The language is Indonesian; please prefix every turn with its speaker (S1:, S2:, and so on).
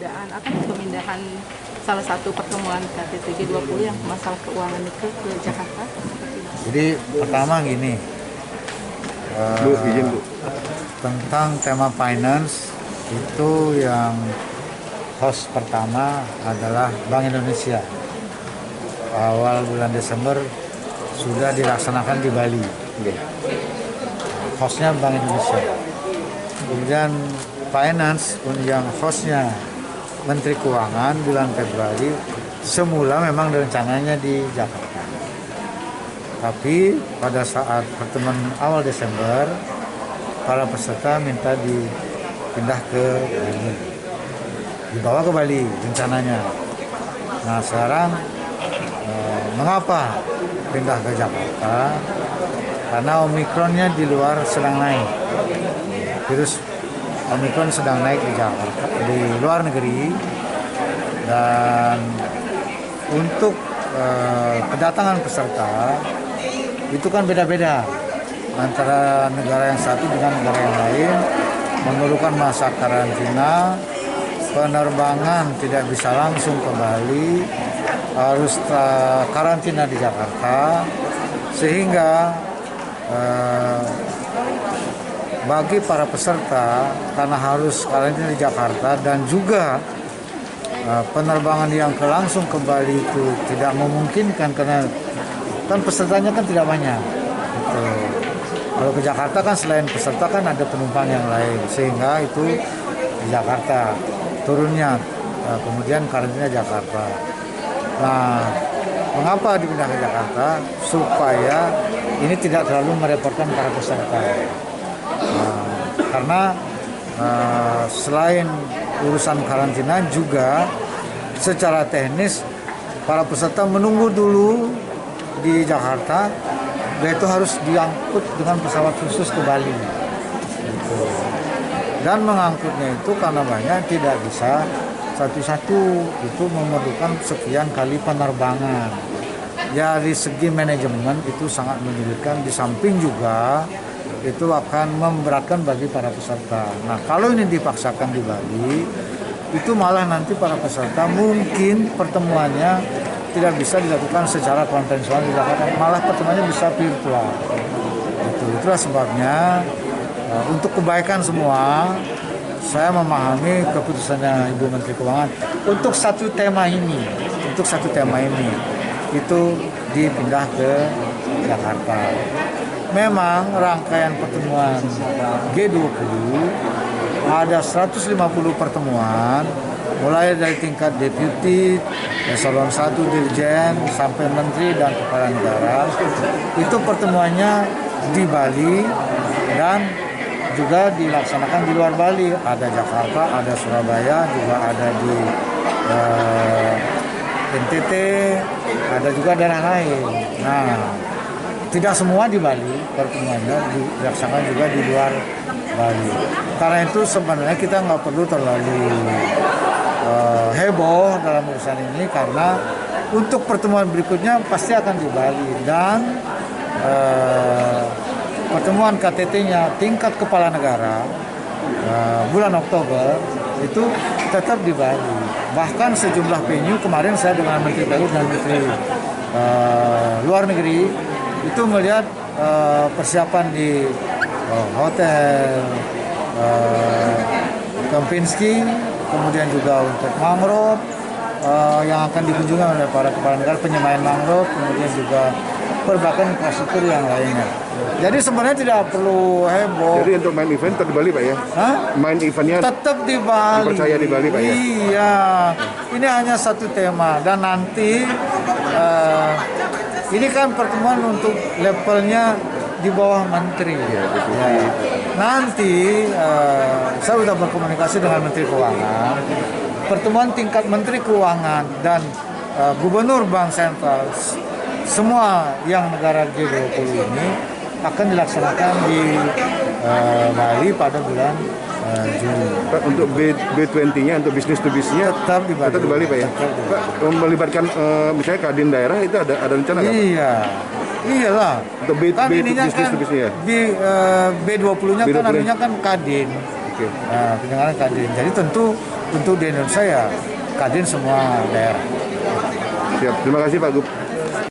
S1: akan pemindahan salah satu pertemuan KTT G20 yang masalah keuangan itu ke Jakarta?
S2: Jadi pertama gini,
S3: Bu, izin Bu.
S2: tentang tema finance itu yang host pertama adalah Bank Indonesia. Awal bulan Desember sudah dilaksanakan di Bali. Hostnya Bank Indonesia. Kemudian finance yang hostnya Menteri Keuangan bulan Februari semula memang rencananya di Jakarta. Tapi pada saat pertemuan awal Desember, para peserta minta dipindah ke Bali. Dibawa ke Bali rencananya. Nah sekarang mengapa pindah ke Jakarta? Karena Omikronnya di luar sedang naik. Virus Omikron sedang naik di Jakarta, di luar negeri. Dan untuk kedatangan peserta itu kan beda-beda antara negara yang satu dengan negara yang lain, memerlukan masa karantina, penerbangan tidak bisa langsung ke Bali, harus karantina di Jakarta, sehingga bagi para peserta karena harus karantina di Jakarta dan juga penerbangan yang langsung ke Bali itu tidak memungkinkan karena kan pesertanya kan tidak banyak. Gitu. Kalau ke Jakarta kan selain peserta kan ada penumpang yang lain, sehingga itu di Jakarta turunnya, kemudian karantina Jakarta. Nah, mengapa dipindah ke Jakarta? Supaya ini tidak terlalu merepotkan para peserta. Karena selain urusan karantina juga secara teknis para peserta menunggu dulu di Jakarta, yaitu harus diangkut dengan pesawat khusus ke Bali. Gitu. Dan mengangkutnya itu karena banyak tidak bisa satu-satu, itu memerlukan sekian kali penerbangan. Dari segi manajemen itu sangat menyulitkan, di samping juga itu akan memberatkan bagi para peserta. Nah kalau ini dipaksakan di Bali, itu malah nanti para peserta mungkin pertemuannya tidak bisa dilakukan secara konvensional di Jakarta, malah pertemuannya bisa virtual. Itulah sebabnya untuk kebaikan semua, saya memahami keputusannya Ibu Menteri Keuangan untuk satu tema ini itu dipindah ke Jakarta. Memang rangkaian pertemuan G20 ada 150 pertemuan, mulai dari tingkat deputi, eselon 1 dirjen, sampai menteri dan kepala negara. Itu pertemuannya di Bali dan juga dilaksanakan di luar Bali. Ada Jakarta, ada Surabaya, juga ada di NTT, ada juga daerah lain. Nah, tidak semua di Bali, pertemuannya dilaksanakan juga di luar Bali. Karena itu sebenarnya kita nggak perlu terlalu heboh dalam urusan ini, karena untuk pertemuan berikutnya pasti akan di Bali, dan pertemuan KTT-nya tingkat kepala negara bulan Oktober itu tetap di Bali. Bahkan sejumlah venue kemarin saya dengan Menteri PU dan Menteri Luar Negeri itu melihat persiapan di hotel Kempinski, kemudian juga untuk mangrove yang akan dikunjungi oleh para kepala negara, penyemayan mangrove, kemudian juga berbagai infrastruktur yang lainnya. Jadi sebenarnya tidak perlu heboh.
S3: Jadi untuk main event tetap di Bali Pak ya?
S2: Hah?
S3: Main eventnya
S2: tetap di Bali.
S3: Dipercaya di Bali Pak ya?
S2: Iya, ini hanya satu tema, dan nanti ini kan pertemuan untuk levelnya di bawah menteri.
S3: Ya, gitu.
S2: Ya. Nanti saya sudah berkomunikasi dengan Menteri Keuangan. Pertemuan tingkat Menteri Keuangan dan Gubernur Bank Sentral semua yang negara G20 ini akan dilaksanakan di Bali pada bulan Juni.
S3: Pak, untuk B20-nya, untuk bisnis to bisnisnya
S2: Tetap di Bali.
S3: tetap di Bali Pak ya? Pak, melibatkan misalnya Kadin daerah itu ada rencana nggak?
S2: Iya, iyalah.
S3: Untuk
S2: Kan ininya
S3: bisnis
S2: kan
S3: to bisnisnya?
S2: B20-nya kan
S3: B20.
S2: namanya kan Kadin.
S3: Oke.
S2: Nah, pendengaran Kadin. Jadi tentu untuk di Indonesia ya Kadin semua daerah.
S3: Siap. Terima kasih Pak Gub.